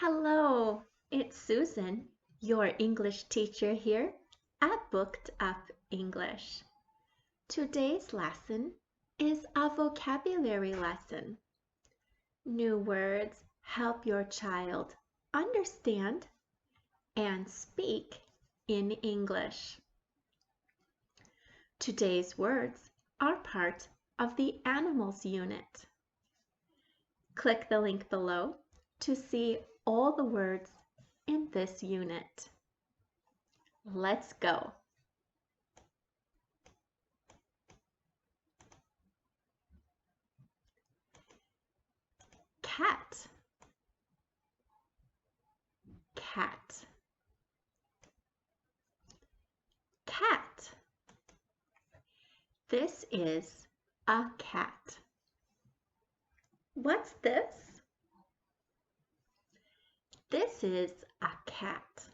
Hello, it's Susan, your English teacher here at Booked Up English. Today's lesson is a vocabulary lesson. New words help your child understand and speak in English. Today's words are part of the Animals unit. Click the link below to see all the words in this unit. Let's go. Cat, cat, cat. This is a cat. What's this? This is a cat.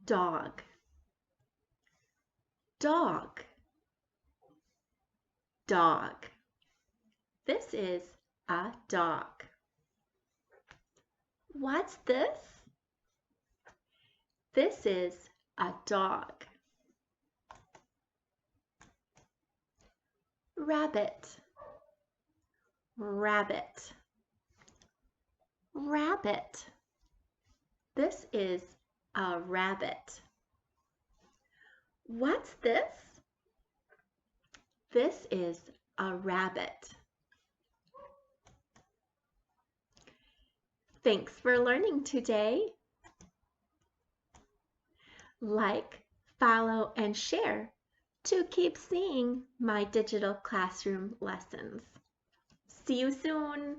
Dog, dog, dog. This is a dog. What's this? This is a dog. Rabbit, rabbit, rabbit. This is a rabbit. What's this? This is a rabbit. Thanks for learning today. Like, follow, and share to keep seeing my digital classroom lessons. See you soon.